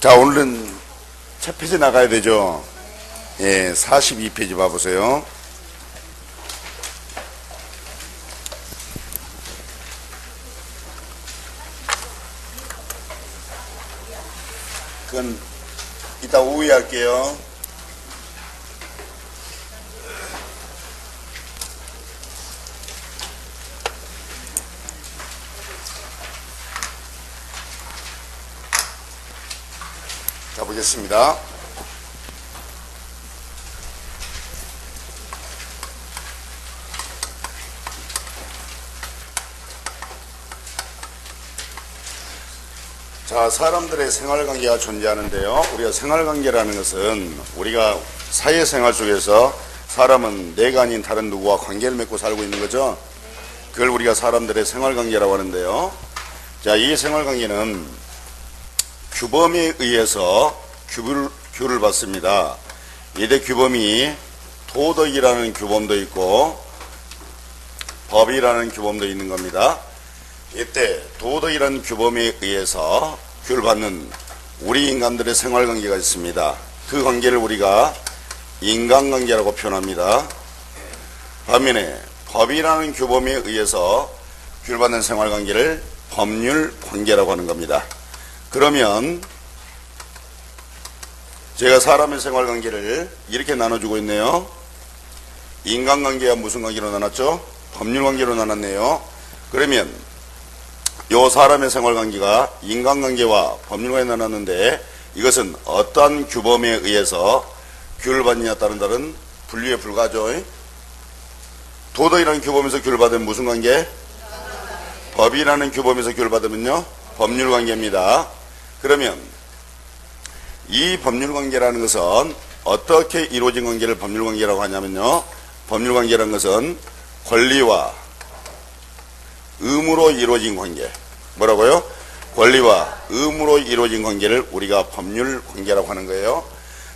자, 오늘은 첫 페이지 나가야 되죠. 예, 42페이지 봐보세요. 그건 이따 오후에 할게요. 자, 보겠습니다. 자, 사람들의 생활관계가 존재하는데요. 우리가 생활관계라는 것은 우리가 사회생활 속에서 사람은 내가 아닌 다른 누구와 관계를 맺고 살고 있는 거죠. 그걸 우리가 사람들의 생활관계라고 하는데요. 자, 이 생활관계는 규범에 의해서 규를 받습니다. 이때 규범이 도덕이라는 규범도 있고 법이라는 규범도 있는 겁니다. 이때 도덕이라는 규범에 의해서 규를 받는 우리 인간들의 생활관계가 있습니다. 그 관계를 우리가 인간관계라고 표현합니다. 반면에 법이라는 규범에 의해서 규를 받는 생활관계를 법률관계라고 하는 겁니다. 그러면 제가 사람의 생활관계를 이렇게 나눠주고 있네요. 인간관계가 무슨 관계로 나눴죠? 법률관계로 나눴네요. 그러면 요 사람의 생활관계가 인간관계와 법률관계에 나눴는데 이것은 어떠한 규범에 의해서 규를 받느냐에 따른 분류에 불과하죠. 도덕이라는 규범에서 규를 받으면 무슨 관계? 법이라는 규범에서 규를 받으면요, 법률관계입니다. 그러면 이 법률관계라는 것은 어떻게 이루어진 관계를 법률관계라고 하냐면요, 법률관계라는 것은 권리와 의무로 이루어진 관계. 뭐라고요? 권리와 의무로 이루어진 관계를 우리가 법률관계라고 하는 거예요.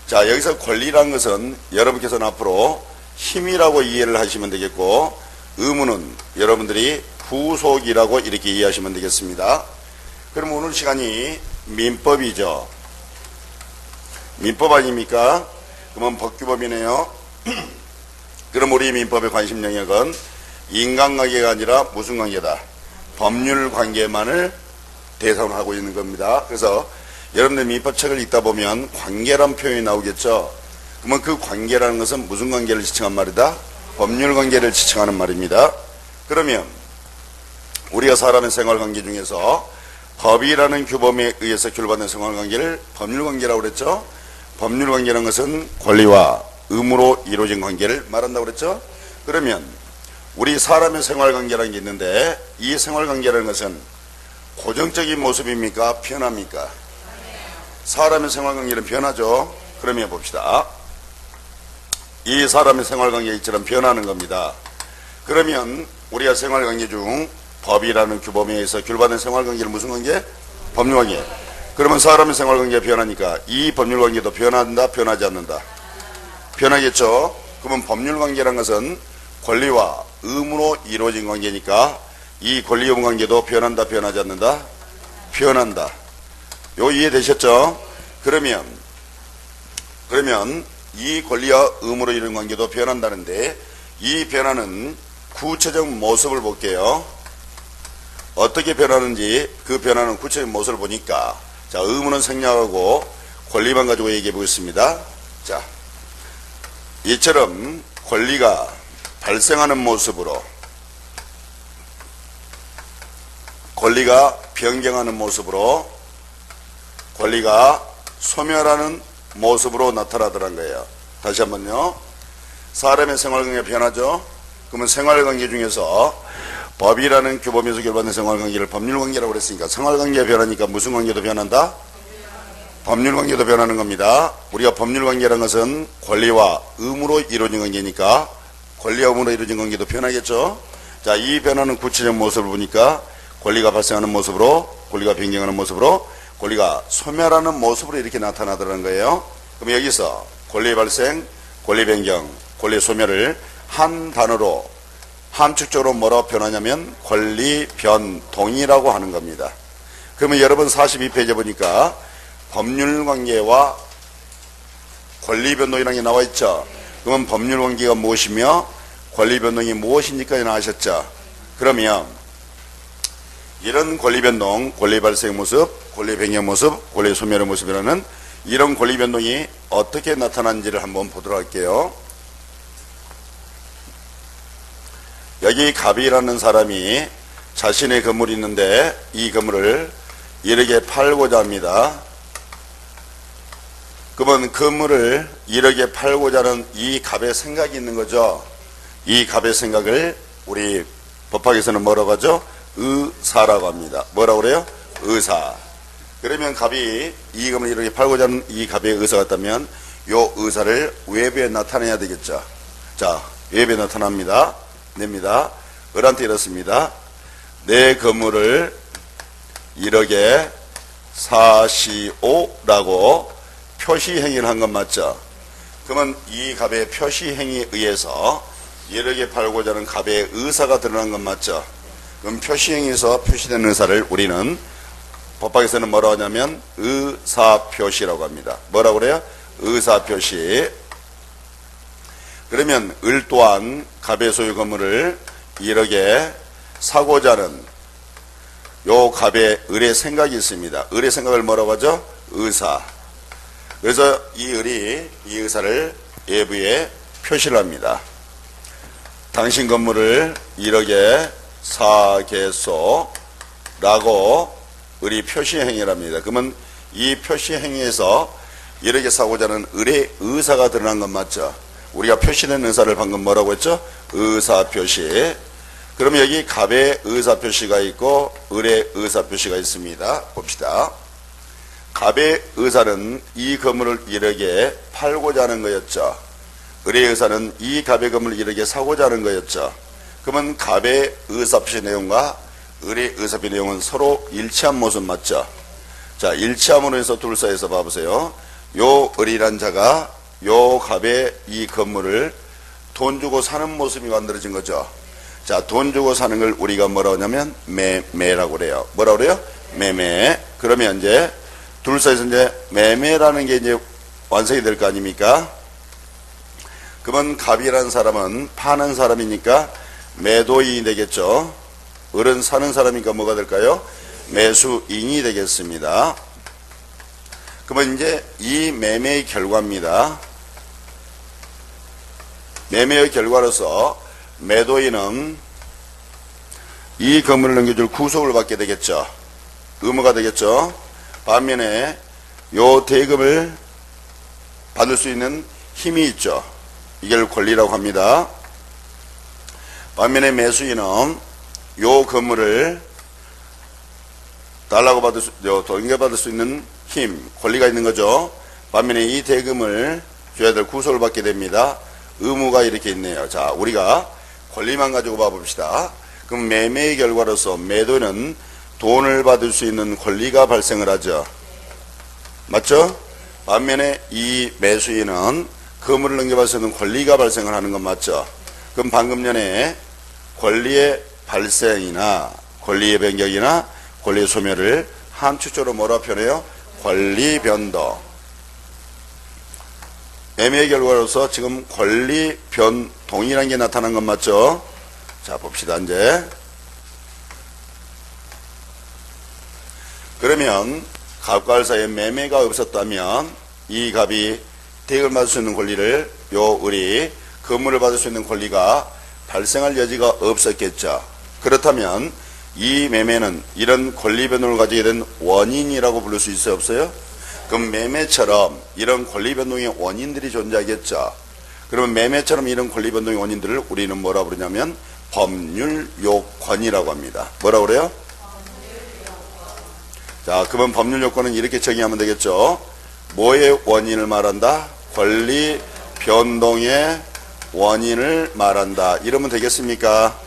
자, 여기서 권리라는 것은 여러분께서는 앞으로 힘이라고 이해를 하시면 되겠고, 의무는 여러분들이 부속이라고 이렇게 이해하시면 되겠습니다. 그럼 오늘 시간이 민법이죠. 민법 아닙니까? 그러면 법규범이네요. 그럼 우리 민법의 관심 영역은 인간관계가 아니라 무슨 관계다? 법률관계만을 대상으로 하고 있는 겁니다. 그래서 여러분들 민법책을 읽다 보면 관계란 표현이 나오겠죠. 그러면 그 관계라는 것은 무슨 관계를 지칭한 말이다? 법률관계를 지칭하는 말입니다. 그러면 우리가 사람의 생활관계 중에서 법이라는 규범에 의해서 규를 받는 생활관계를 법률관계라고 그랬죠. 법률관계라는 것은 권리와 의무로 이루어진 관계를 말한다고 그랬죠. 그러면 우리 사람의 생활관계라는 게 있는데 이 생활관계라는 것은 고정적인 모습입니까? 변합니까? 사람의 생활관계는 변하죠. 그러면 봅시다. 이 사람의 생활관계가 이처럼 변하는 겁니다. 그러면 우리가 생활관계 중 법이라는 규범에 의해서 규를 받는 생활관계는 무슨 관계? 법률관계. 그러면 사람의 생활관계가 변하니까 이 법률관계도 변한다, 변하지 않는다? 변하겠죠. 그러면 법률관계라는 것은 권리와 의무로 이루어진 관계니까 이 권리 의무 관계도 변한다, 변하지 않는다? 변한다. 요 이해되셨죠? 그러면 이 권리와 의무로 이루어진 관계도 변한다는데 이 변화는 구체적 모습을 볼게요. 어떻게 변하는지 그 변화는 구체적 모습을 보니까, 자, 의무는 생략하고 권리만 가지고 얘기해 보겠습니다. 자, 이처럼 권리가 발생하는 모습으로, 권리가 변경하는 모습으로, 권리가 소멸하는 모습으로 나타나더란 거예요. 다시 한번요. 사람의 생활관계가 변하죠. 그러면 생활관계 중에서 법이라는 규범에서 규범받는 생활관계를 법률관계라고 그랬으니까 생활관계가 변하니까 무슨 관계도 변한다? 법률관계도 변하는 겁니다. 우리가 법률관계라는 것은 권리와 의무로 이루어진 관계니까 권리와 의무로 이루어진 관계도 변하겠죠. 자, 이 변화는 구체적 모습을 보니까 권리가 발생하는 모습으로, 권리가 변경하는 모습으로, 권리가 소멸하는 모습으로 이렇게 나타나더라는 거예요. 그럼 여기서 권리 발생, 권리 변경, 권리 소멸을 한 단어로 함축적으로 뭐라고 표현하냐면 권리 변동이라고 하는 겁니다. 그러면 여러분 42페이지에 보니까 법률관계와 권리변동이라는 게 나와 있죠. 그러면 법률관계가 무엇이며 권리변동이 무엇인지까지 나오셨죠. 그러면 이런 권리변동, 권리발생 모습, 권리변경 모습, 권리소멸의 모습이라는 이런 권리변동이 어떻게 나타나는지를 한번 보도록 할게요. 여기 갑이라는 사람이 자신의 건물이 있는데 이 건물을 1억에 팔고자 합니다. 그러면 건물을 1억에 팔고자 하는 이 갑의 생각이 있는 거죠. 이 갑의 생각을 우리 법학에서는 뭐라고 하죠? 의사라고 합니다. 뭐라고 그래요? 의사. 그러면 갑이 이 건물을 1억에 팔고자 하는 이 갑의 의사가 있다면 요 의사를 외부에 나타내야 되겠죠. 자, 외부에 나타납니다. 냅니다. 을한테 이렇습니다. 내 건물을 1억에 사시오라고 표시행위를 한 건 맞죠? 그러면 이 갑의 표시행위에 의해서 1억에 팔고자 하는 갑의 의사가 드러난 건 맞죠? 그럼 표시행위에서 표시된 의사를 우리는 법학에서는 뭐라고 하냐면 의사표시라고 합니다. 뭐라고 그래요? 의사표시. 그러면 을 또한 갑의 소유 건물을 1억에 사고자 하는 요 갑의 을의 생각이 있습니다. 을의 생각을 뭐라고 하죠? 의사. 그래서 이 을이 이 의사를 외부에 표시를 합니다. 당신 건물을 1억에 사겠소 라고 을이 표시행위를 합니다. 그러면 이 표시행위에서 1억에 사고자 하는 을의 의사가 드러난 건 맞죠? 우리가 표시된 의사를 방금 뭐라고 했죠? 의사표시. 그러면 여기 갑의 의사표시가 있고 을의 의사표시가 있습니다. 봅시다. 갑의 의사는 이 건물을 1억에 팔고자 하는 거였죠. 을의 의사는 이 갑의 건물을 1억에 사고자 하는 거였죠. 그러면 갑의 의사표시 내용과 을의 의사표시 내용은 서로 일치한 모습 맞죠? 자, 일치함으로 해서 둘 사이에서 봐보세요. 요 을이란 자가 요 갑의 이 건물을 돈 주고 사는 모습이 만들어진 거죠. 자, 돈 주고 사는 걸 우리가 뭐라고 하냐면 매매라고 그래요. 뭐라고 그래요? 매매. 그러면 이제 둘 사이에서 이제 매매라는 게 이제 완성이 될 거 아닙니까? 그러면 갑이라는 사람은 파는 사람이니까 매도인이 되겠죠. 을은 사는 사람이니까 뭐가 될까요? 매수인이 되겠습니다. 그러면 이제 이 매매의 결과입니다. 매매의 결과로서 매도인은 이 건물을 넘겨줄 구속을 받게 되겠죠. 의무가 되겠죠. 반면에 요 대금을 받을 수 있는 힘이 있죠. 이걸 권리라고 합니다. 반면에 매수인은 요 건물을 달라고 돌려받을 수 있는 힘, 권리가 있는 거죠. 반면에 이 대금을 줘야 될 구속을 받게 됩니다. 의무가 이렇게 있네요. 자, 우리가 권리만 가지고 봐봅시다. 그럼 매매의 결과로서 매도는 돈을 받을 수 있는 권리가 발생을 하죠. 맞죠? 반면에 이 매수인은 건물을 넘겨받을 수 있는 권리가 발생을 하는 건 맞죠? 그럼 방금 전에 권리의 발생이나 권리의 변경이나 권리의 소멸을 함축적으로 뭐라 표현해요? 권리 변동. 매매의 결과로서 지금 권리 변동이라는 게 나타난 건 맞죠? 자, 봅시다, 이제. 그러면 갑과 을 사이에 매매가 없었다면 이 갑이 대금을 받을 수 있는 권리를 요 을이 건물을 받을 수 있는 권리가 발생할 여지가 없었겠죠. 그렇다면 이 매매는 이런 권리 변동을 가지게 된 원인이라고 부를 수 있어요, 없어요? 그럼 매매처럼 이런 권리 변동의 원인들이 존재하겠죠. 그러면 매매처럼 이런 권리 변동의 원인들을 우리는 뭐라 부르냐면 법률 요건이라고 합니다. 뭐라 그래요? 자, 그러면 법률 요건은 이렇게 정의하면 되겠죠. 뭐의 원인을 말한다? 권리 변동의 원인을 말한다. 이러면 되겠습니까?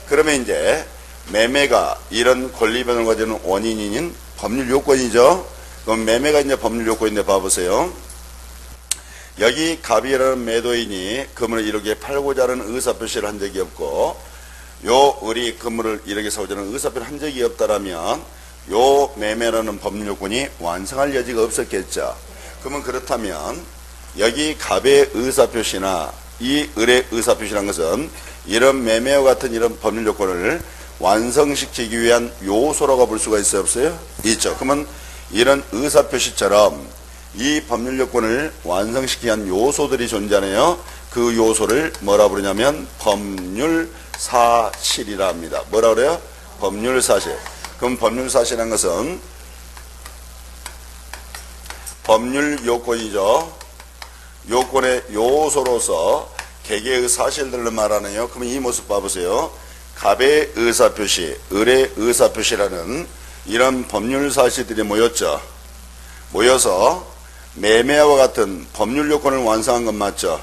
그러면 이제 매매가 이런 권리 변동을 가지는 원인인 법률 요건이죠. 그럼 매매가 이제 법률 요건인데 봐보세요. 여기 갑이라는 매도인이 건물을 1억에 팔고자 하는 의사표시를 한 적이 없고 요 을이 건물을 1억에 사고자 하는 의사표시를 한 적이 없다라면 요 매매라는 법률 요건이 완성할 여지가 없었겠죠. 그러면 그렇다면 여기 갑의 의사표시나 이 을의 의사표시라는 것은 이런 매매와 같은 이런 법률 요건을 완성시키기 위한 요소라고 볼 수가 있어요, 없어요? 있죠. 그러면 이런 의사표시처럼 이 법률 요건을 완성시키기 위한 요소들이 존재하네요. 그 요소를 뭐라 부르냐면 법률 사실이라 합니다. 뭐라 그래요? 법률 사실. 그럼 법률 사실이라는 것은 법률 요건이죠. 요건의 요소로서 개개의 사실들을 말하네요. 그럼 이 모습 봐보세요. 갑의 의사표시, 을의 의사표시라는 이런 법률 사실들이 모였죠. 모여서 매매와 같은 법률 요건을 완성한 건 맞죠.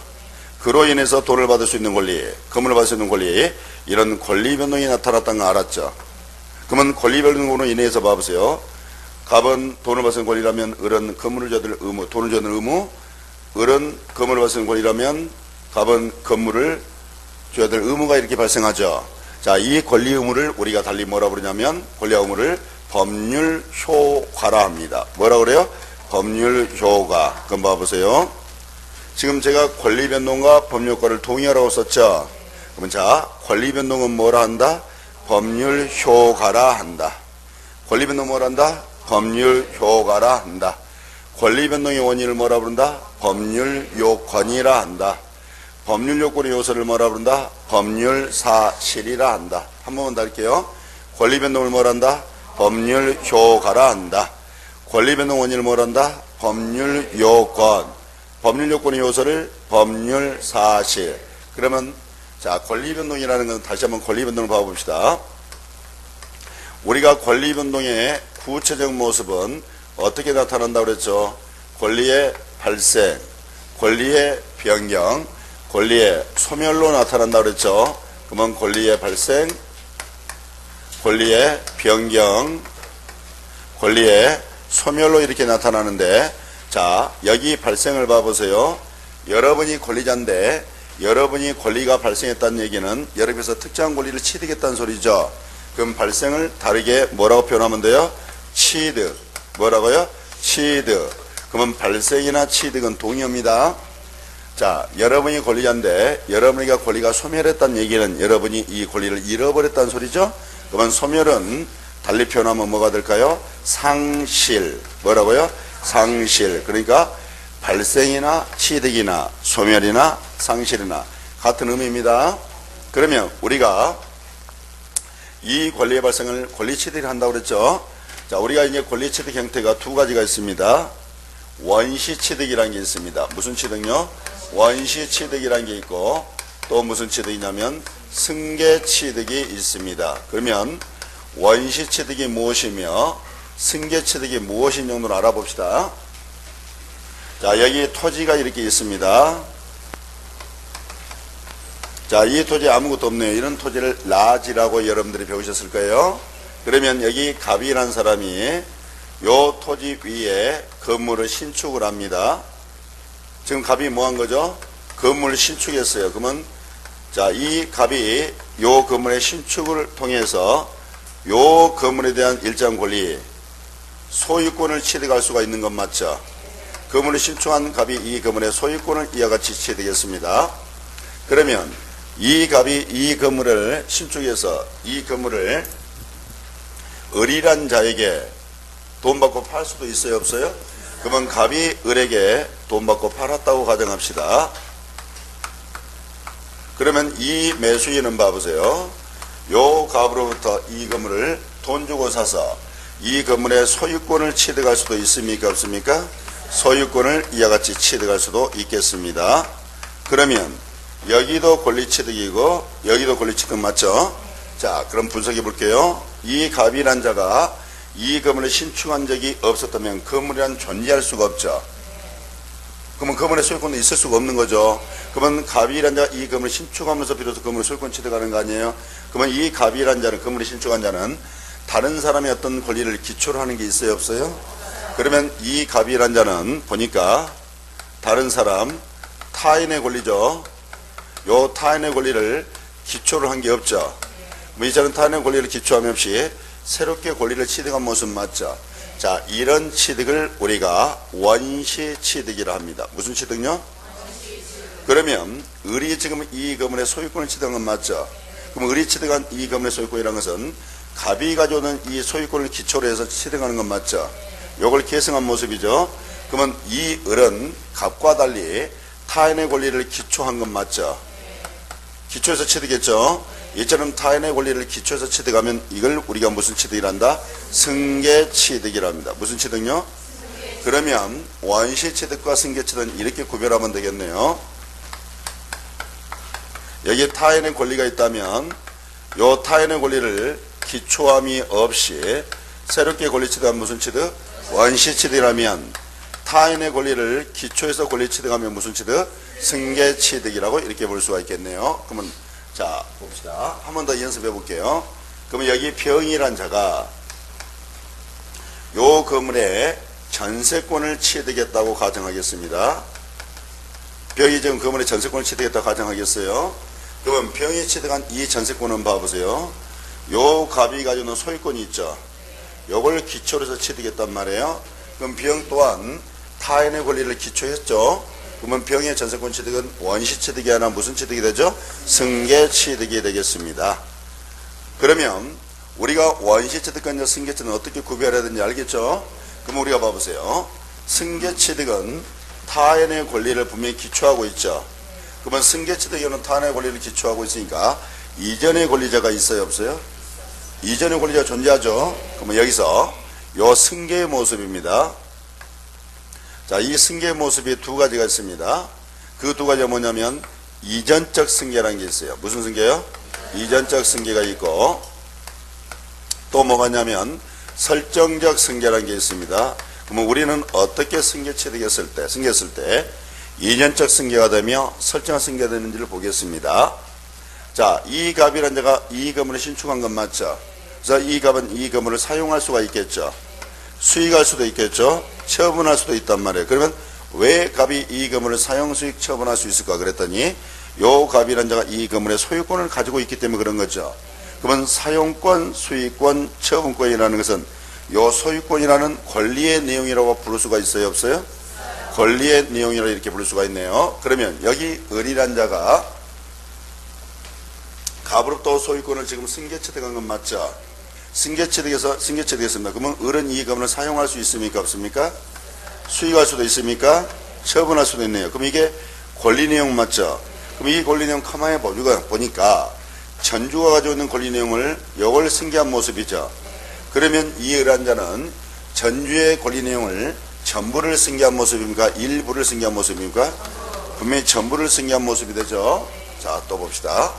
그로 인해서 돈을 받을 수 있는 권리, 금을 받을 수 있는 권리, 이런 권리 변동이 나타났다는 거 알았죠. 그러면 권리 변동으로 인해서 봐보세요. 갑은 돈을 받을 수 있는 권리라면 을은 금을 줘야 될 의무, 돈을 줘야 될 의무, 을은 금을 받을 수 있는 권리라면 갑은 금물을 줘야 될 의무가 이렇게 발생하죠. 자, 이 권리 의무를 우리가 달리 뭐라 부르냐면 권리와 의무를 법률 효과라 합니다. 뭐라 그래요? 법률 효과. 그럼 봐보세요. 지금 제가 권리 변동과 법률 효과를 동의하라고 썼죠. 그러면 자, 권리 변동은 뭐라 한다? 법률 효과라 한다. 권리 변동 뭐라 한다? 법률 효과라 한다. 권리 변동의 원인을 뭐라 부른다? 법률 요건이라 한다. 법률 요건의 요소를 뭐라 부른다? 법률 사실이라 한다. 한 번만 더 할게요. 권리 변동을 뭐라 한다? 법률 효과라 한다. 권리 변동 원인을 뭐라 한다? 법률 요건. 법률 요건의 요소를 법률 사실. 그러면 자, 권리 변동이라는 건 다시 한번 권리 변동을 봐봅시다. 우리가 권리 변동의 구체적 모습은 어떻게 나타난다고 그랬죠? 권리의 발생, 권리의 변경, 권리의 소멸로 나타난다고 그랬죠. 그러면 권리의 발생, 권리의 변경, 권리의 소멸로 이렇게 나타나는데, 자, 여기 발생을 봐보세요. 여러분이 권리자인데 여러분이 권리가 발생했다는 얘기는 여러분께서 특정한 권리를 취득했다는 소리죠. 그럼 발생을 다르게 뭐라고 표현하면 돼요? 취득. 뭐라고요? 취득. 그러면 발생이나 취득은 동의어입니다. 자, 여러분이 권리자인데 여러분이가 권리가 소멸했다는 얘기는 여러분이 이 권리를 잃어버렸다는 소리죠. 그러면 소멸은 달리 표현하면 뭐가 될까요? 상실. 뭐라고요? 상실. 그러니까 발생이나 취득이나 소멸이나 상실이나 같은 의미입니다. 그러면 우리가 이 권리의 발생을 권리 취득을 한다고 그랬죠. 자, 우리가 이제 권리 취득 형태가 두 가지가 있습니다. 원시 취득이라는 게 있습니다. 무슨 취득요? 원시 취득이라는 게 있고 또 무슨 취득이냐면 승계 취득이 있습니다. 그러면 원시 취득이 무엇이며 승계 취득이 무엇인 정도로 알아봅시다. 자, 여기 토지가 이렇게 있습니다. 자, 이 토지에 아무것도 없네요. 이런 토지를 라지라고 여러분들이 배우셨을 거예요. 그러면 여기 갑이라는 사람이 요 토지 위에 건물을 신축을 합니다. 지금 갑이 뭐 한 거죠? 건물을 신축했어요. 그러면 자, 이 갑이 요 건물의 신축을 통해서 요 건물에 대한 일정 권리, 소유권을 취득할 수가 있는 건 맞죠? 건물을 신축한 갑이 이 건물의 소유권을 이와 같이 취득했습니다. 그러면 이 갑이 이 건물을 신축해서 이 건물을 을이란 자에게 돈 받고 팔 수도 있어요, 없어요? 그러면 갑이 을에게 돈 받고 팔았다고 가정합시다. 그러면 이 매수인은 봐보세요. 요 갑으로부터 이 건물을 돈 주고 사서 이 건물의 소유권을 취득할 수도 있습니까, 없습니까? 소유권을 이와 같이 취득할 수도 있겠습니다. 그러면 여기도 권리 취득이고 여기도 권리 취득 맞죠? 자, 그럼 분석해 볼게요. 이 갑이란 자가 이 건물을 신축한 적이 없었다면 건물이란 존재할 수가 없죠. 그러면 건물의 소유권도 있을 수가 없는 거죠. 그러면 갑이란 자가 이 건물을 신축하면서 비로소 건물의 소유권 취득하는 거 아니에요? 그러면 이 갑이란 자는, 건물을 신축한 자는 다른 사람의 어떤 권리를 기초로 하는 게 있어요, 없어요? 그러면 이 갑이란 자는 보니까 다른 사람, 타인의 권리죠. 요 타인의 권리를 기초로 한 게 없죠. 이 자는 타인의 권리를 기초함이 없이 새롭게 권리를 취득한 모습 맞죠? 자, 이런 취득을 우리가 원시 취득이라 합니다. 무슨 취득요? 그러면 을이 지금 이 건물의 소유권을 취득한 건 맞죠? 그럼 을이 취득한 이 건물의 소유권이라는 것은 갑이 가져오는 이 소유권을 기초로 해서 취득하는 건 맞죠? 요걸 계승한 모습이죠. 그러면 이 을은 갑과 달리 타인의 권리를 기초한 건 맞죠? 기초해서 취득했죠? 이처럼 타인의 권리를 기초해서 취득하면 이걸 우리가 무슨 취득이란다? 승계 취득이랍니다. 무슨 취득요? 그러면 원시 취득과 승계 취득은 이렇게 구별하면 되겠네요. 여기에 타인의 권리가 있다면 요 타인의 권리를 기초함이 없이 새롭게 권리 취득한 무슨 취득? 원시 취득이라면 타인의 권리를 기초해서 권리 취득하면 무슨 취득? 승계 취득이라고 이렇게 볼 수가 있겠네요. 그러면 자 봅시다. 한 번 더 연습해 볼게요. 그러면 여기 병이란 자가 요 건물에 전세권을 취득했다고 가정하겠습니다. 병이 지금 건물에 전세권을 취득했다고 가정하겠어요. 그러면 병이 취득한 이 전세권은 봐보세요. 요 갑이 가지고 있는 소유권이 있죠. 요걸 기초로 해서 취득했단 말이에요. 그럼 병 또한 타인의 권리를 기초했죠. 그러면 병의 전세권 취득은 원시 취득이 아니라 무슨 취득이 되죠? 승계 취득이 되겠습니다. 그러면 우리가 원시 취득과 승계 취득은 어떻게 구별해야 되는지 알겠죠? 그럼 우리가 봐보세요. 승계 취득은 타인의 권리를 분명히 기초하고 있죠. 그러면 승계 취득에는 타인의 권리를 기초하고 있으니까 이전의 권리자가 있어요, 없어요? 이전의 권리자가 존재하죠. 그러면 여기서 요 승계의 모습입니다. 자, 이 승계의 모습이 두 가지가 있습니다. 그 두 가지가 뭐냐면 이전적 승계라는 게 있어요. 무슨 승계요? 이전적 승계가 있고 또 뭐가 있냐면 설정적 승계라는 게 있습니다. 그러면 우리는 어떻게 승계 취득했을 때, 승계했을 때 이전적 승계가 되며 설정적 승계가 되는지를 보겠습니다. 자, 이 갑이라는 자가 이 건물을 신축한 건 맞죠? 그래서 이 갑은 이 건물을 사용할 수가 있겠죠. 수익할 수도 있겠죠. 처분할 수도 있단 말이에요. 그러면 왜 갑이 이 건물을 사용 수익 처분할 수 있을까 그랬더니 요 갑이라는 자가 이 건물의 소유권을 가지고 있기 때문에 그런 거죠. 그러면 사용권, 수익권, 처분권이라는 것은 요 소유권이라는 권리의 내용이라고 부를 수가 있어요, 없어요? 권리의 내용이라고 이렇게 부를 수가 있네요. 그러면 여기 을이란 자가 갑으로부터 소유권을 지금 승계 취득한 건 맞죠? 승계 취득했습니다. 그러면 을은 이 건물을 사용할 수 있습니까, 없습니까? 수익할 수도 있습니까? 처분할 수도 있네요. 그럼 이게 권리 내용 맞죠? 그럼 이 권리 내용 가만히 보니까 전주가 가지고 있는 권리 내용을 이걸 승계한 모습이죠. 그러면 이 을한 자는 전주의 권리 내용을 전부를 승계한 모습입니까? 일부를 승계한 모습입니까? 분명히 전부를 승계한 모습이 되죠. 자, 또 봅시다.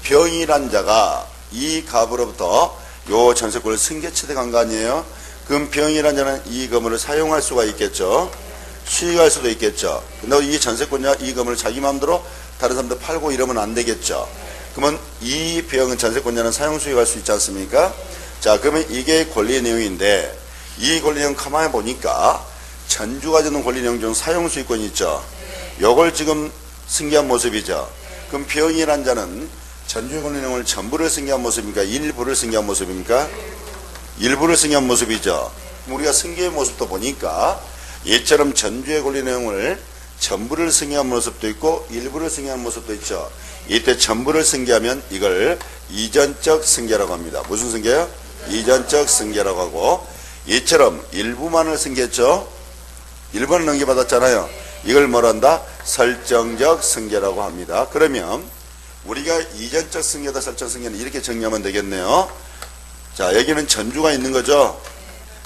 병이란 자가 이 갑으로부터 요 전세권을 승계 취득한 거 아니에요? 그럼 병이란 자는 이 건물을 사용할 수가 있겠죠. 수익할 수도 있겠죠. 근데 이 전세권자 이 건물을 자기 마음대로 다른 사람들 팔고 이러면 안 되겠죠. 그러면 이 병은 전세권자는 사용 수익할 수 있지 않습니까? 자, 그러면 이게 권리의 내용인데 이 권리 내용 가만히 보니까 전주가 주는 권리 내용 중 사용 수익권이 있죠. 요걸 지금 승계한 모습이죠. 그럼 병이란 자는 전주의 권리 내용을 전부를 승계한 모습입니까? 일부를 승계한 모습입니까? 일부를 승계한 모습이죠. 우리가 승계의 모습도 보니까 이처럼 전주의 권리 내용을 전부를 승계한 모습도 있고 일부를 승계한 모습도 있죠. 이때 전부를 승계하면 이걸 이전적 승계라고 합니다. 무슨 승계요? 이전적 승계라고 하고 이처럼 일부만을 승계했죠. 일부는 넘겨받았잖아요. 이걸 뭐라 한다? 설정적 승계라고 합니다. 그러면 우리가 이전적 승계다 설정 승계는 이렇게 정리하면 되겠네요. 자, 여기는 전주가 있는 거죠.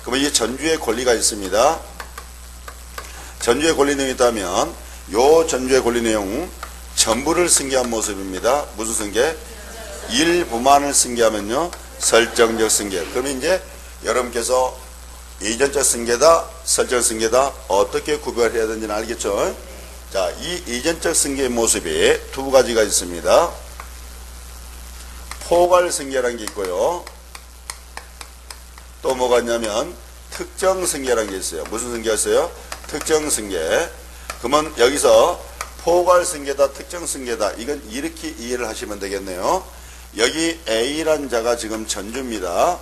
그러면 이 전주의 권리가 있습니다. 전주의 권리 내용이 있다면 요 전주의 권리 내용 전부를 승계한 모습입니다. 무슨 승계? 일부만을 승계하면요 설정적 승계. 그러면 이제 여러분께서 이전적 승계다 설정 승계다 어떻게 구별해야 되는지는 알겠죠? 자, 이 이전적 승계의 모습이 두 가지가 있습니다. 포괄 승계라는 게 있고요. 또 뭐가 있냐면 특정 승계라는 게 있어요. 무슨 승계가 있어요? 특정 승계. 그러면 여기서 포괄 승계다 특정 승계다 이건 이렇게 이해를 하시면 되겠네요. 여기 A란 자가 지금 전주입니다.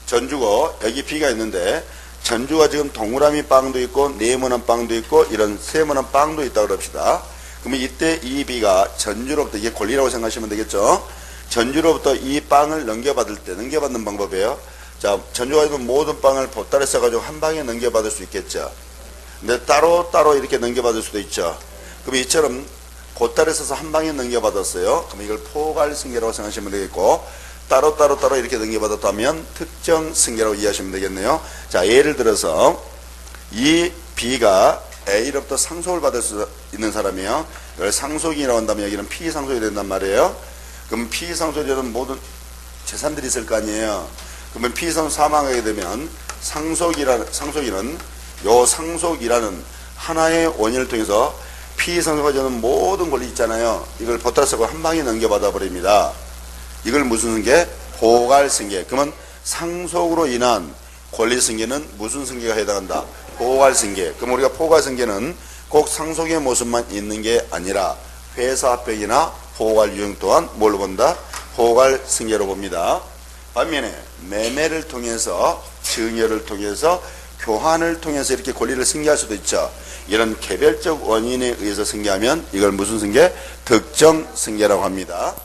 전주고 여기 B가 있는데 전주가 지금 동그라미 빵도 있고 네모난 빵도 있고 이런 세모난 빵도 있다 그럽시다. 그러면 이때 이 B가 전주로부터 이게 권리라고 생각하시면 되겠죠. 전주로부터 이 빵을 넘겨받을 때 넘겨받는 방법이에요. 자, 전주가 있는 모든 빵을 보따리 써가지고 한 방에 넘겨받을 수 있겠죠. 근데 따로따로 이렇게 넘겨받을 수도 있죠. 그럼 이처럼 보따리 써서 한 방에 넘겨받았어요. 그럼 이걸 포괄 승계라고 생각하시면 되겠고, 따로 이렇게 넘겨받았다면 특정 승계라고 이해하시면 되겠네요. 자, 예를 들어서 이 B가 A로부터 상속을 받을 수 있는 사람이에요. 이걸 상속이라고 한다면 여기는 피상속이 된단 말이에요. 그럼 피상속이라는 모든 재산들이 있을 거 아니에요. 그러면 피상속 사망하게 되면 상속이는 요 상속이라는 하나의 원인을 통해서 피상속이 되는 모든 권리 있잖아요. 이걸 보따리 쓰고 한 방에 넘겨받아 버립니다. 이걸 무슨 승계? 포괄 승계. 그러면 상속으로 인한 권리 승계는 무슨 승계가 해당한다? 포괄 승계. 그럼 우리가 포괄 승계는 꼭 상속의 모습만 있는 게 아니라 회사 합병이나 포괄 유형 또한 뭘로 본다? 포괄 승계로 봅니다. 반면에 매매를 통해서, 증여를 통해서, 교환을 통해서 이렇게 권리를 승계할 수도 있죠. 이런 개별적 원인에 의해서 승계하면 이걸 무슨 승계? 특정 승계라고 합니다.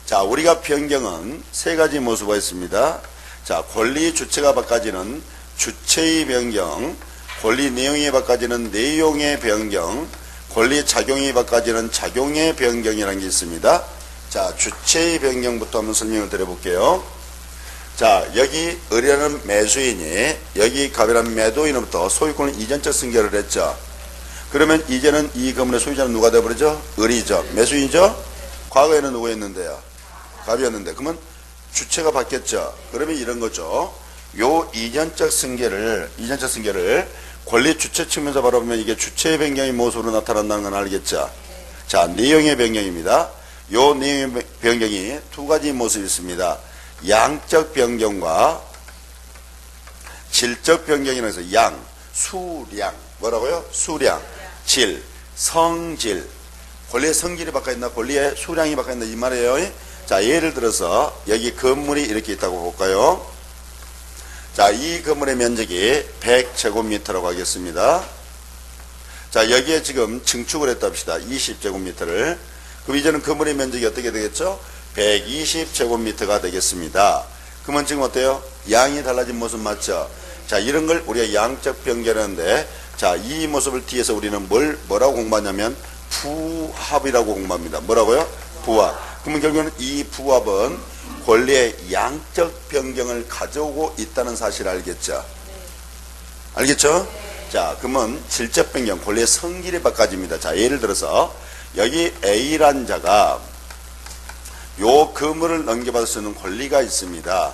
자, 우리가 변경은 세 가지 모습이 있습니다. 자, 권리 주체가 바꿔지는 주체의 변경, 권리 내용이 바꿔지는 내용의 변경, 권리 작용이 바꿔지는 작용의 변경이라는 게 있습니다. 자, 주체의 변경부터 한번 설명을 드려볼게요. 자, 여기 을이라는 매수인이 여기 갑이라는 매도인으로부터 소유권을 이전적 승계를 했죠. 그러면 이제는 이 건물의 소유자는 누가 되어버리죠? 을이죠. 매수인이죠? 과거에는 누구였는데요? 갑이었는데. 그러면 주체가 바뀌었죠. 그러면 이런 거죠. 요 이전적 승계를 권리 주체 측면에서 바라보면 이게 주체의 변경의 모습으로 나타난다는 건 알겠죠. 자, 내용의 변경입니다. 요 내용의 변경이 두 가지 모습이 있습니다. 양적 변경과 질적 변경이라고 해서 양, 수량, 뭐라고요? 수량, 질, 성질. 권리의 성질이 바뀌었나 권리의 수량이 바뀌었나 이 말이에요. 자, 예를 들어서 여기 건물이 이렇게 있다고 볼까요? 자, 이 건물의 면적이 100제곱미터라고 하겠습니다. 자, 여기에 지금 증축을 했다 합시다. 20제곱미터를. 그럼 이제는 건물의 면적이 어떻게 되겠죠? 120제곱미터가 되겠습니다. 그러면 지금 어때요? 양이 달라진 모습 맞죠? 자, 이런 걸 우리가 양적 변경하는데, 자, 이 모습을 뒤에서 우리는 뭐라고 공부하냐면 부합이라고 공부합니다. 뭐라고요? 부합. 그러면 결국은 이 부합은 권리의 양적 변경을 가져오고 있다는 사실을 알겠죠? 알겠죠? 자, 그러면 질적 변경, 권리의 성질이 바꿔집니다. 자, 예를 들어서 여기 A란 자가 요 건물을 넘겨받을 수 있는 권리가 있습니다.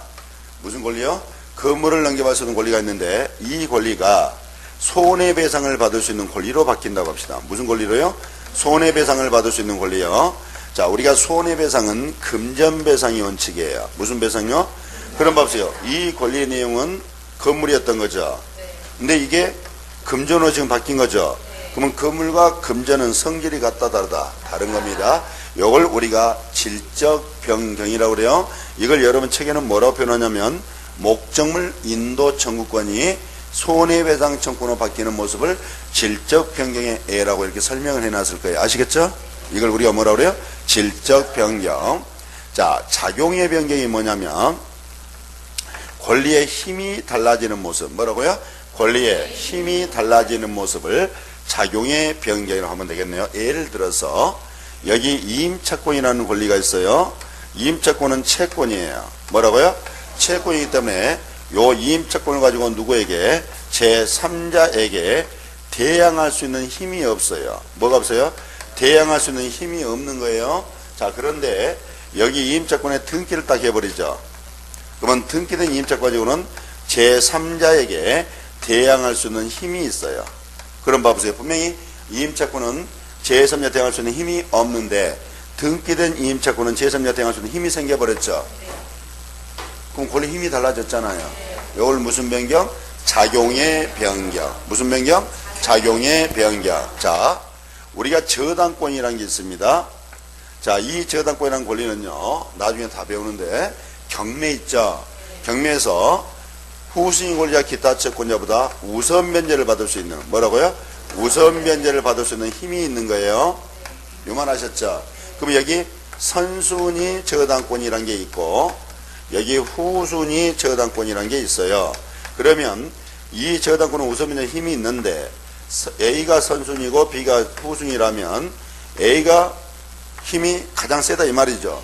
무슨 권리요? 건물을 넘겨받을 수 있는 권리가 있는데 이 권리가 손해배상을 받을 수 있는 권리로 바뀐다고 합시다. 무슨 권리로요? 손해배상을 받을 수 있는 권리요. 자, 우리가 손해배상은 금전배상이 원칙이에요. 무슨 배상이요? 그럼 봐보세요. 이 권리의 내용은 건물이었던 거죠. 근데 이게 금전으로 지금 바뀐 거죠. 그러면 건물과 금전은 성질이 같다 다르다. 다른 겁니다. 이걸 우리가 질적 변경이라고 그래요. 이걸 여러분 책에는 뭐라고 표현하냐면 목적물 인도 청구권이 손해배상 청구로 바뀌는 모습을 질적 변경의 애라고 이렇게 설명을 해놨을 거예요. 아시겠죠? 이걸 우리가 뭐라고 그래요? 질적 변경. 자, 작용의 변경이 뭐냐면 권리의 힘이 달라지는 모습. 뭐라고요? 권리의 힘이 달라지는 모습을 작용의 변경이라고 하면 되겠네요. 예를 들어서 여기 이임차권이라는 권리가 있어요. 이임차권은 채권이에요. 뭐라고요? 채권이기 때문에 요 이임차권을 가지고 누구에게? 제3자에게 대항할 수 있는 힘이 없어요. 뭐가 없어요? 대항할 수 있는 힘이 없는 거예요. 자, 그런데 여기 이임차권에 등기를 딱 해버리죠. 그러면 등기된 이임차권 가지고는 제3자에게 대항할 수 있는 힘이 있어요. 그럼 봐보세요. 분명히 이임차권은 제3자 대항할 수 있는 힘이 없는데 등기된 이임차권은 제3자 대항할 수 있는 힘이 생겨버렸죠. 그럼 권리 힘이 달라졌잖아요. 이걸 무슨 변경? 작용의 변경. 무슨 변경? 작용의 변경. 자, 우리가 저당권이라는 게 있습니다. 자, 이 저당권이라는 권리는요, 나중에 다 배우는데 경매 있죠. 경매에서 후순위 권리자 기타 채권자보다 우선 변제를 받을 수 있는 뭐라고요? 우선 변제를 받을 수 있는 힘이 있는 거예요. 요만하셨죠? 그럼 여기 선순위 저당권이란 게 있고 여기 후순위 저당권이란 게 있어요. 그러면 이 저당권은 우선 변제 힘이 있는데 A가 선순위고 B가 후순위라면 A가 힘이 가장 세다 이 말이죠.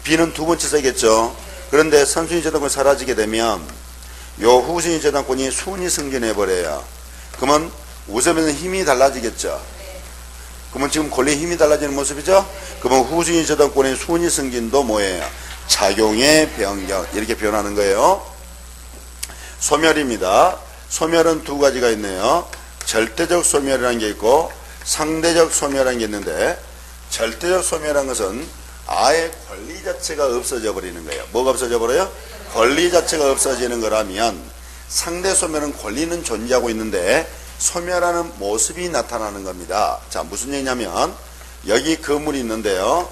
B는 두 번째 세겠죠. 그런데 선순위 저당권이 사라지게 되면 요 후순위 저당권이 순위 승진해버려요. 그러면 우선변은 힘이 달라지겠죠. 그러면 지금 권리의 힘이 달라지는 모습이죠. 그러면 후순위 저당권의 순위 승진도 뭐예요? 작용의 변경 이렇게 변하는 거예요. 소멸입니다. 소멸은 두 가지가 있네요. 절대적 소멸이라는 게 있고 상대적 소멸이라는 게 있는데 절대적 소멸이라는 것은 아예 권리 자체가 없어져 버리는 거예요. 뭐가 없어져 버려요? 권리 자체가 없어지는 거라면 상대 소멸은 권리는 존재하고 있는데 소멸하는 모습이 나타나는 겁니다. 자, 무슨 얘기냐면 여기 건물이 있는데요.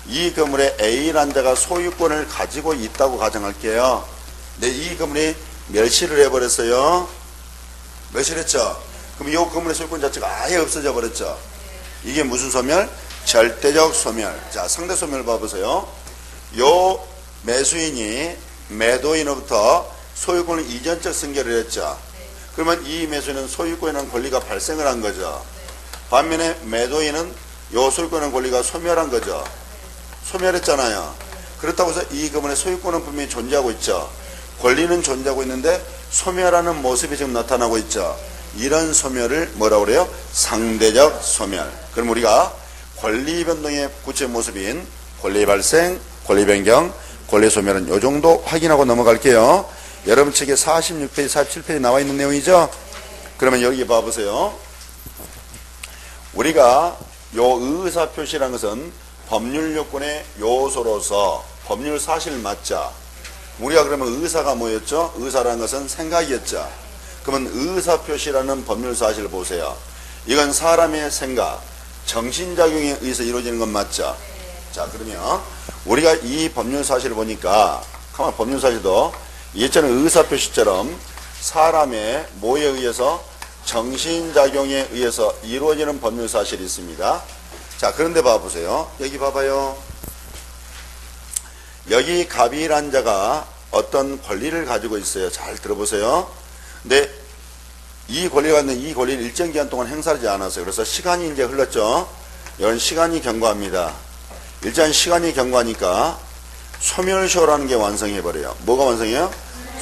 이 건물에 A라는 자가 소유권을 가지고 있다고 가정할게요. 근데 이 건물이 멸시를 해버렸어요. 멸시했죠. 그럼 이 건물의 소유권 자체가 아예 없어져 버렸죠. 이게 무슨 소멸? 절대적 소멸. 자, 상대 소멸 봐보세요. 요 매수인이 매도인으로부터 소유권을 이전적 승계를 했죠. 그러면 이 매수인은 소유권이라는 권리가 발생을 한 거죠. 반면에 매도인은 요 소유권이라는 권리가 소멸한 거죠. 소멸했잖아요. 그렇다고 해서 이 건물의 소유권은 분명히 존재하고 있죠. 권리는 존재하고 있는데 소멸하는 모습이 지금 나타나고 있죠. 이런 소멸을 뭐라고 그래요? 상대적 소멸. 그럼 우리가 권리 변동의 구체 모습인 권리 발생, 권리 변경, 권리 소멸은 요 정도 확인하고 넘어갈게요. 여러분 책에 46페이지, 47페이지 나와 있는 내용이죠? 그러면 여기 봐보세요. 우리가 요 의사표시라는 것은 법률 요건의 요소로서 법률 사실 맞자. 우리가 그러면 의사가 뭐였죠? 의사라는 것은 생각이었죠. 그러면 의사표시라는 법률 사실을 보세요. 이건 사람의 생각, 정신작용에 의해서 이루어지는 건 맞죠? 자, 그러면 우리가 이 법률 사실을 보니까 가만 법률 사실도 예전에 의사표시처럼 사람의 뭐에 의해서 정신작용에 의해서 이루어지는 법률 사실이 있습니다. 자, 그런데 봐보세요. 여기 봐봐요. 여기 갑이란 자가 어떤 권리를 가지고 있어요. 잘 들어보세요. 근데 이 권리가 있는 이 권리를 일정 기간 동안 행사하지 않았어요. 그래서 시간이 이제 흘렀죠. 이건 시간이 경과합니다. 일단 시간이 경과하니까 소멸시효라는 게 완성해버려요. 뭐가 완성해요?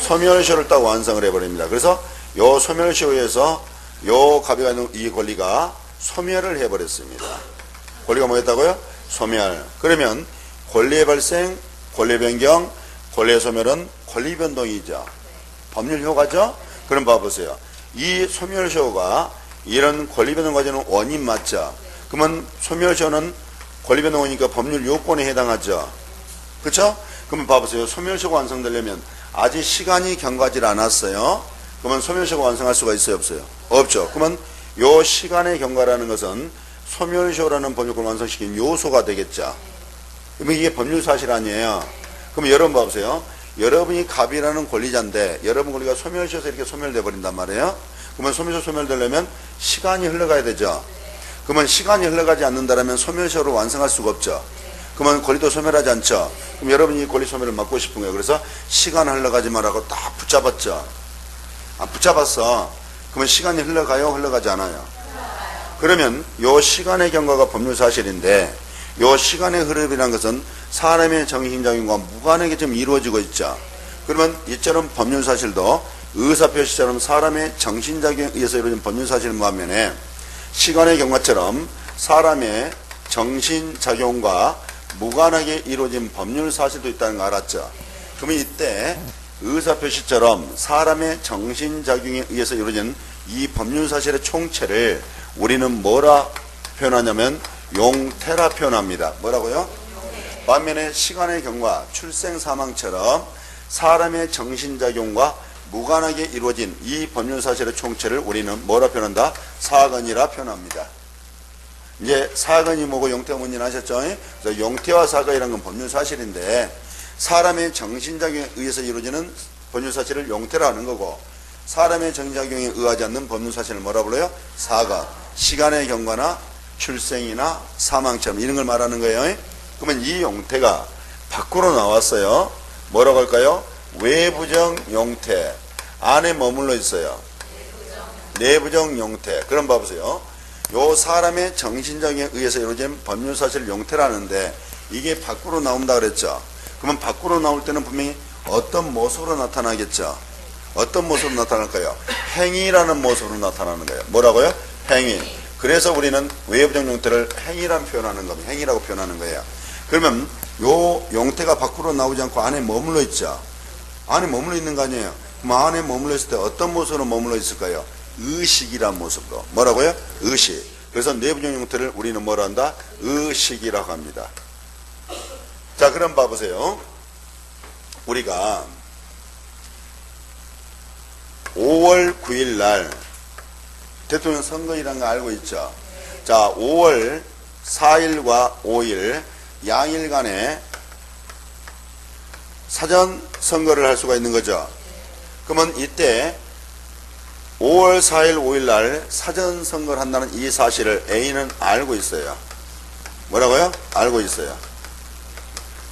소멸시효를 딱 완성을 해버립니다. 그래서 요 소멸시효에서 요 갑이 있는 이 권리가 소멸을 해버렸습니다. 권리가 뭐였다고요? 소멸. 그러면 권리의 발생, 권리 변경, 권리의 소멸은 권리 변동이죠. 법률 효과죠? 그럼 봐보세요. 이 소멸시효가 이런 권리 변동 과정은 원인 맞죠? 그러면 소멸시효는 권리 변동 원이니까 법률 요건에 해당하죠. 그렇죠? 그러면 봐보세요. 소멸시효가 완성되려면 아직 시간이 경과하지 않았어요. 그러면 소멸시효가 완성할 수가 있어요? 없어요? 없죠. 그러면 요 시간의 경과라는 것은 소멸시효라는 법률을 완성시킨 요소가 되겠죠. 그러면 이게 법률 사실 아니에요. 그럼 여러분 봐보세요. 여러분이 갑이라는 권리자인데 여러분 권리가 소멸시효에서 이렇게 소멸돼 버린단 말이에요. 그러면 소멸시효 소멸되려면 시간이 흘러가야 되죠. 그러면 시간이 흘러가지 않는다면 소멸시효를 완성할 수가 없죠. 그러면 권리도 소멸하지 않죠. 그럼 여러분이 권리 소멸을 막고 싶은 거예요. 그래서 시간 흘러가지 말라고 딱 붙잡았죠. 아, 붙잡았어. 그러면 시간이 흘러가요? 흘러가지 않아요? 그러면 요 시간의 경과가 법률 사실인데 요 시간의 흐름이라는 것은 사람의 정신작용과 무관하게 지금 이루어지고 있죠. 그러면 이처럼 법률 사실도 의사표시처럼 사람의 정신작용에 의해서 이루어진 법률 사실 반면에 시간의 경과처럼 사람의 정신작용과 무관하게 이루어진 법률 사실도 있다는 거 알았죠. 그러면 이때 의사표시처럼 사람의 정신작용에 의해서 이루어진 이 법률 사실의 총체를 우리는 뭐라 표현하냐면 용태라 표현합니다. 뭐라고요? 반면에 시간의 경과, 출생, 사망처럼 사람의 정신작용과 무관하게 이루어진 이 법률 사실의 총체를 우리는 뭐라 표현한다? 사건이라 표현합니다. 이제 사건이 뭐고 용태가 뭔지 아셨죠? 그래서 용태와 사건이라는 건 법률 사실인데 사람의 정신작용에 의해서 이루어지는 법률사실을 용태라 하는 거고, 사람의 정신작용에 의하지 않는 법률사실을 뭐라 불러요? 사건, 시간의 경과나 출생이나 사망처럼 이런 걸 말하는 거예요. 그러면 이 용태가 밖으로 나왔어요. 뭐라고 할까요? 외부적 용태. 안에 머물러 있어요. 내부적 용태. 그럼 봐보세요. 요 사람의 정신작용에 의해서 이루어진 법률사실을 용태라는데 이게 밖으로 나온다 그랬죠. 그러면 밖으로 나올 때는 분명히 어떤 모습으로 나타나겠죠. 어떤 모습으로 나타날까요? 행위라는 모습으로 나타나는 거예요. 뭐라고요? 행위. 그래서 우리는 외부적 용태를 행위라고 표현하는 겁니다. 행위라고 표현하는 거예요. 그러면 요 용태가 밖으로 나오지 않고 안에 머물러 있죠. 안에 머물러 있는 거 아니에요. 그럼 안에 머물러 있을 때 어떤 모습으로 머물러 있을까요? 의식이란 모습으로. 뭐라고요? 의식. 그래서 내부적 용태를 우리는 뭐라 한다? 의식이라고 합니다. 자, 그럼 봐보세요. 우리가 5월 9일 날 대통령 선거일이라는 거 알고 있죠? 자, 5월 4일과 5일 양일간에 사전 선거를 할 수가 있는 거죠. 그러면 이때 5월 4일, 5일 날 사전 선거를 한다는 이 사실을 A는 알고 있어요. 뭐라고요? 알고 있어요.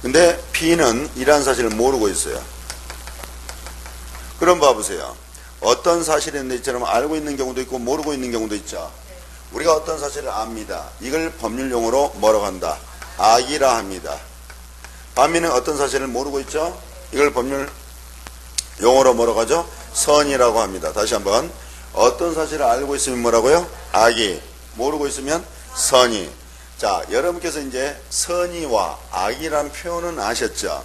근데 B는 이러한 사실을 모르고 있어요. 그럼 봐보세요. 어떤 사실인데 이처럼 알고 있는 경우도 있고 모르고 있는 경우도 있죠. 우리가 어떤 사실을 압니다. 이걸 법률용어로 뭐라고 한다? 악이라 합니다. 반면에 어떤 사실을 모르고 있죠? 이걸 법률 용어로 뭐라고 하죠? 선이라고 합니다. 다시 한번. 어떤 사실을 알고 있으면 뭐라고요? 악이. 모르고 있으면 선이. 자, 여러분께서 이제 선의와 악이라는 표현은 아셨죠?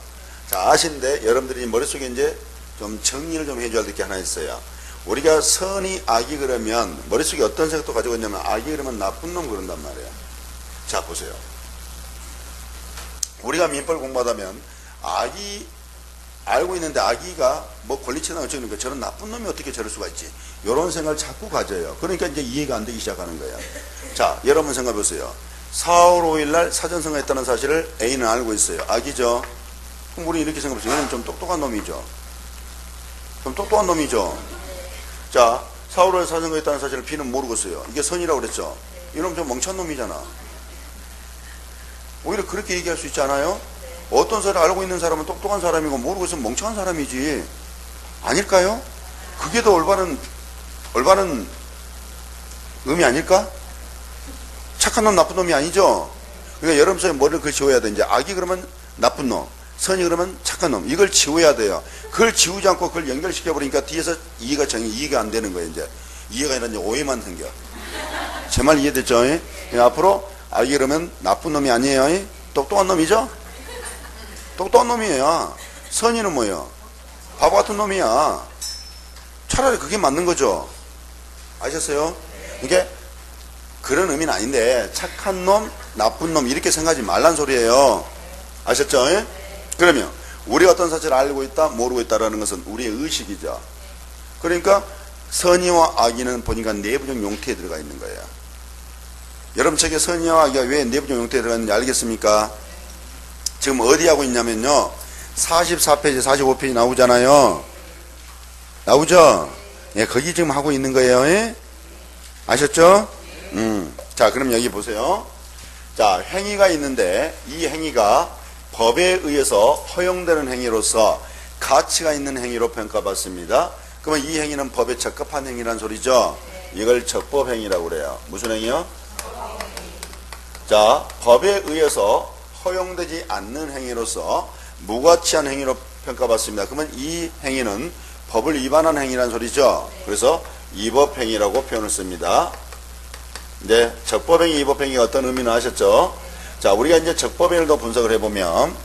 자, 아신데 여러분들이 머릿속에 이제 좀 정리를 좀 해줘야 될 게 하나 있어요. 우리가 선의, 악이 그러면 머릿속에 어떤 생각도 가지고 있냐면 악이 그러면 나쁜 놈 그런단 말이에요. 자, 보세요. 우리가 민법을 공부하다면 악이 알고 있는데 아기가 뭐 권리치나 어쩌니까 저런 나쁜 놈이 어떻게 저럴 수가 있지? 이런 생각을 자꾸 가져요. 그러니까 이제 이해가 안 되기 시작하는 거예요. 자, 여러분 생각해 보세요. 4월 5일 날 사전선거 했다는 사실을 A는 알고 있어요. 악이죠? 그럼 우리 이렇게 생각해 보세요. 얘는 좀 똑똑한 놈이죠? 좀 똑똑한 놈이죠? 자, 4월 5일 사전선거 했다는 사실을 B는 모르겠어요. 이게 선이라고 그랬죠? 이놈 좀 멍청한 놈이잖아. 오히려 그렇게 얘기할 수 있지 않아요? 어떤 사실을 알고 있는 사람은 똑똑한 사람이고 모르고 있으면 멍청한 사람이지. 아닐까요? 그게 더 올바른 의미 아닐까? 착한 놈, 나쁜 놈이 아니죠? 그러니까 여러분 속에 뭐를 그 지워야 돼. 이제 악이 그러면 나쁜 놈, 선이 그러면 착한 놈. 이걸 지워야 돼요. 그걸 지우지 않고 그걸 연결시켜버리니까 뒤에서 이해가 안 되는 거예요. 이제 이해가 아니라 이제 오해만 생겨. 제 말 이해됐죠? 앞으로 악이 그러면 나쁜 놈이 아니에요. 똑똑한 놈이죠? 똑똑한 놈이에요. 선의는 뭐예요? 바보 같은 놈이야. 차라리 그게 맞는 거죠. 아셨어요? 이게 그런 의미는 아닌데 착한 놈, 나쁜 놈 이렇게 생각하지 말란 소리예요. 아셨죠? 그러면 우리가 어떤 사실을 알고 있다, 모르고 있다라는 것은 우리의 의식이죠. 그러니까 선의와 악의는 보니까 내부적 용태에 들어가 있는 거예요. 여러분 책에 선의와 악의가 왜 내부적 용태에 들어가 있는지 알겠습니까? 지금 어디 하고 있냐면요. 44페이지, 45페이지 나오잖아요. 나오죠? 예, 거기 지금 하고 있는 거예요. 예? 아셨죠? 자, 그럼 여기 보세요. 자, 행위가 있는데 이 행위가 법에 의해서 허용되는 행위로서 가치가 있는 행위로 평가받습니다. 그러면 이 행위는 법에 적합한 행위란 소리죠. 이걸 적법행위라고 그래요. 무슨 행위요? 자, 법에 의해서 허용되지 않는 행위로서 무가치한 행위로 평가받습니다. 그러면 이 행위는 법을 위반한 행위란 소리죠. 그래서 위법행위라고 표현을 씁니다. 이제 적법행위, 위법행위가 어떤 의미는 아셨죠? 자, 우리가 이제 적법행위를 더 분석을 해보면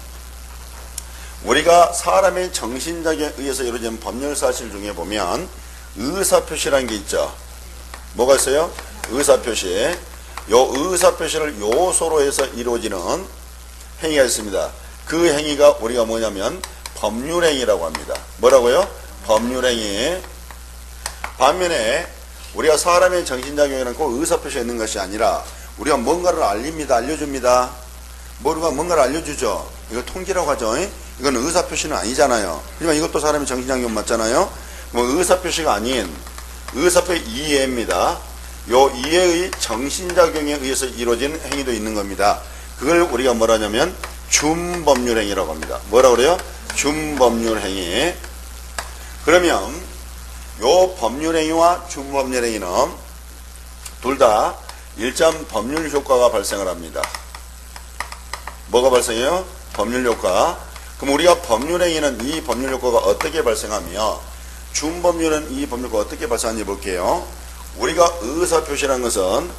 우리가 사람의 정신작용에 의해서 이루어진 법률사실 중에 보면 의사표시라는 게 있죠. 뭐가 있어요? 의사표시. 요 의사표시를 요소로 해서 이루어지는 행위가 있습니다. 그 행위가 우리가 뭐냐면 법률행위라고 합니다. 뭐라고요? 법률행위. 반면에 우리가 사람의 정신작용이라는 꼭 의사표시가 있는 것이 아니라 우리가 뭔가를 알립니다. 알려줍니다. 우리가 뭔가를 알려주죠. 이걸 통지라고 하죠. 이건 의사표시는 아니잖아요. 하지만 이것도 사람의 정신작용 맞잖아요. 뭐 의사표시가 아닌 의사표시 이해입니다. 요 이해의 정신작용에 의해서 이루어진 행위도 있는 겁니다. 그걸 우리가 뭐라 하냐면 준법률행위라고 합니다. 뭐라고 그래요? 준법률행위. 그러면 요 법률행위와 준법률행위는 둘 다 일정 법률 효과가 발생을 합니다. 뭐가 발생해요? 법률 효과. 그럼 우리가 법률행위는 이 법률 효과가 어떻게 발생하며 준법률은 이 법률 효과가 어떻게 발생하는지 볼게요. 우리가 의사표시라는 것은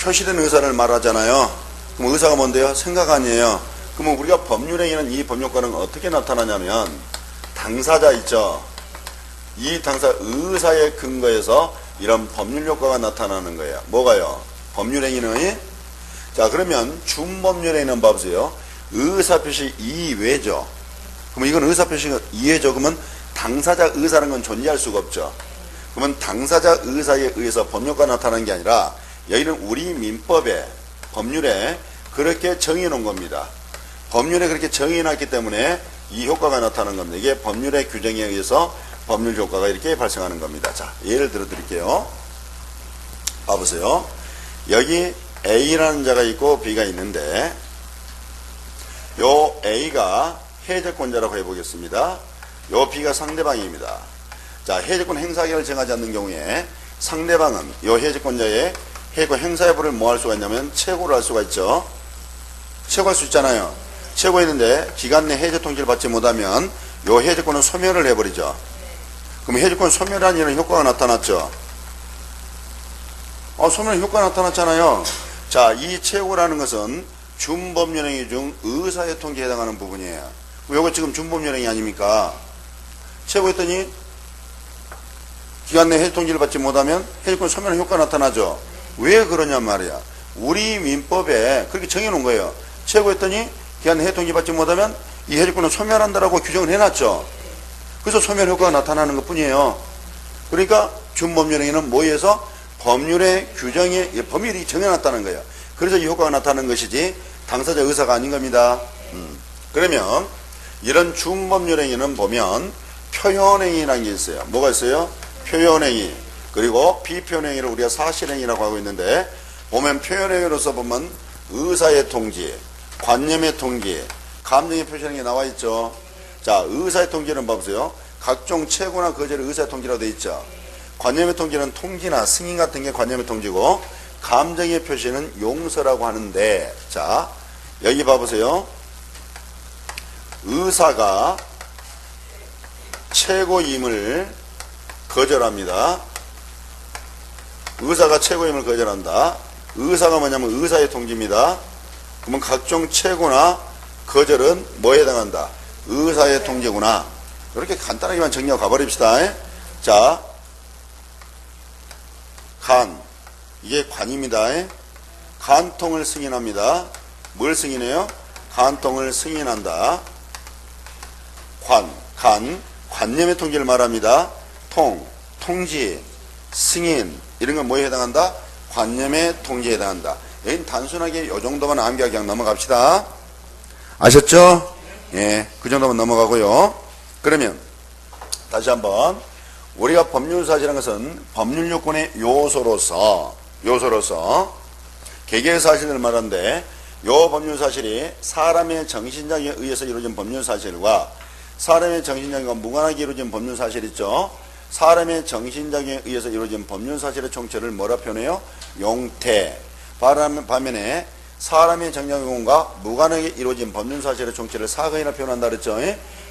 표시된 의사를 말하잖아요. 그럼 의사가 뭔데요? 생각 아니에요. 그러면 우리가 법률행위는 이 법률효과는 어떻게 나타나냐면 당사자 있죠. 이 당사 의사의 근거에서 이런 법률효과가 나타나는 거예요. 뭐가요? 법률행위는 자 그러면 준법률행위는 봐보세요. 의사표시 이외죠. 그러면 이건 의사표시가 이외죠. 그러면 당사자 의사라는 건 존재할 수가 없죠. 그러면 당사자 의사에 의해서 법률효과가 나타나는 게 아니라 여기는 우리 민법에 법률에 그렇게 정해놓은 겁니다. 법률에 그렇게 정해놨기 때문에 이 효과가 나타나는 겁니다. 이게 법률의 규정에 의해서 법률 효과가 이렇게 발생하는 겁니다. 자, 예를 들어 드릴게요. 봐보세요. 여기 A라는 자가 있고 B가 있는데 요 A가 해제권자라고 해보겠습니다. 요 B가 상대방입니다. 자, 해제권 행사기를 정하지 않는 경우에 상대방은 요 해제권자의 해고 행사 여부를 뭐 할 수가 있냐면 최고를 할 수가 있죠. 최고할 수 있잖아요. 최고했는데 기간 내 해제 통지를 받지 못하면 요 해제권은 소멸을 해버리죠. 그럼 해제권 소멸하는 이런 효과가 나타났죠. 소멸 효과가 나타났잖아요. 자, 이 최고라는 것은 준법률행위 중 의사의 통지에 해당하는 부분이에요. 요거 지금 준법률행위 아닙니까? 최고했더니 기간 내 해제 통지를 받지 못하면 해제권 소멸 효과가 나타나죠. 왜 그러냐 말이야. 우리 민법에 그렇게 정해놓은 거예요. 최고했더니 기한 해제 통지 받지 못하면 이 해제권을 소멸한다라고 규정을 해놨죠. 그래서 소멸 효과가 나타나는 것 뿐이에요. 그러니까 준법률행위는 뭐에서 법률의 규정에 법률이 정해놨다는 거예요. 그래서 이 효과가 나타나는 것이지 당사자 의사가 아닌 겁니다. 그러면 이런 준법률행위는 보면 표현행위라는 게 있어요. 뭐가 있어요? 표현행위. 그리고 비표현행위를 우리가 사실행위라고 하고 있는데 보면 표현행위로서 보면 의사의 통지, 관념의 통지, 감정의 표시라는 게 나와 있죠. 자, 의사의 통지는 봐보세요. 각종 최고나 거절의 의사의 통지라고 되어 있죠. 관념의 통지는 통지나 승인 같은 게 관념의 통지고 감정의 표시는 용서라고 하는데 자, 여기 봐보세요. 의사가 최고임을 거절합니다. 의사가 최고임을 거절한다. 의사가 뭐냐면 의사의 통지입니다. 그러면 각종 최고나 거절은 뭐에 해당한다? 의사의 통지구나. 이렇게 간단하게만 정리하고 가버립시다. 자, 간. 이게 관입니다. 간통을 승인합니다. 뭘 승인해요? 간통을 승인한다. 관념의 통지를 말합니다. 통지, 승인 이런 건 뭐에 해당한다? 관념의 통지에 해당한다. 여긴 단순하게 이 정도만 암기하고 그냥 넘어갑시다. 아셨죠? 예, 그 정도만 넘어가고요. 그러면 다시 한번 우리가 법률사실이라는 것은 법률요건의 요소로서 개개의 사실을 말하는데 요 법률사실이 사람의 정신작용에 의해서 이루어진 법률사실과 사람의 정신작용과 무관하게 이루어진 법률사실 있죠. 사람의 정신작용에 의해서 이루어진 법률사실의 총체를 뭐라 표현해요? 용태. 반면에 사람의 정신작용과 무관하게 이루어진 법률사실의 총체를 사건이라 표현한다 그랬죠.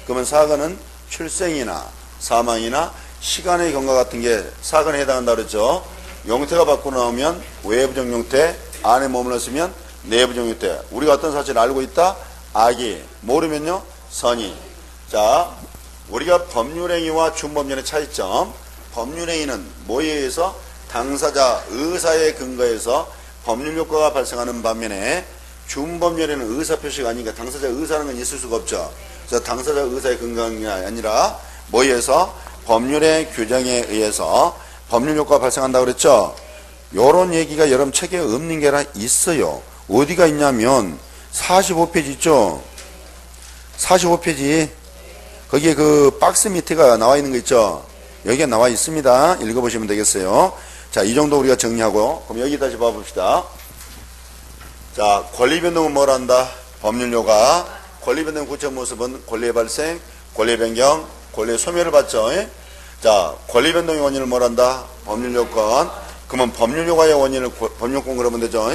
그러면 사건은 출생이나 사망이나 시간의 경과 같은 게 사건에 해당한다 그랬죠. 용태가 밖으로 나오면 외부적 용태, 안에 머물렀으면 내부적 용태. 우리가 어떤 사실을 알고 있다? 악이. 모르면요? 선이. 자, 우리가 법률행위와 준법률의 차이점. 법률행위는 뭐에 의해서? 당사자 의사의 근거에서 법률효과가 발생하는 반면에 준법률에는 의사표시가 아니니까 당사자 의사라는 건 있을 수가 없죠. 그래서 당사자 의사의 근거가 아니라 뭐에 의해서? 법률의 규정에 의해서 법률효과가 발생한다고 그랬죠. 요런 얘기가 여러분 책에 없는 게 하나 있어요. 어디가 있냐면 45페이지 있죠. 45페이지. 거기에 그 박스 밑에가 나와 있는 거 있죠? 여기에 나와 있습니다. 읽어보시면 되겠어요. 자, 이 정도 우리가 정리하고, 그럼 여기 다시 봐봅시다. 자, 권리변동은 뭘 한다? 법률요가. 권리변동 구체 모습은 권리의 발생, 권리의 변경, 권리의 소멸을 받죠. 자, 권리변동의 원인을 뭘 한다? 법률요건. 그러면 법률요가의 원인을 법률권 그러면 되죠.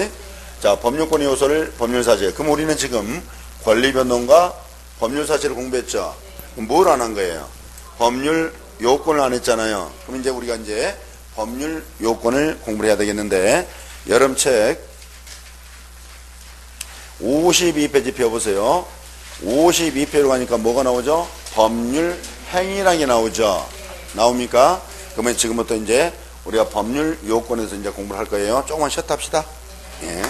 자, 법률권의 요소를 법률사실. 그럼 우리는 지금 권리변동과 법률사실을 공부했죠. 그럼 뭘 안 한 거예요? 법률 요건을 안 했잖아요. 그럼 이제 우리가 이제 법률 요건을 공부를 해야 되겠는데, 여름책 52페이지 펴보세요. 52페이지로 가니까 뭐가 나오죠? 법률 행위라는 게 나오죠. 나옵니까? 그러면 지금부터 이제 우리가 법률 요건에서 이제 공부를 할 거예요. 조금만 쉬었다 합시다. 예.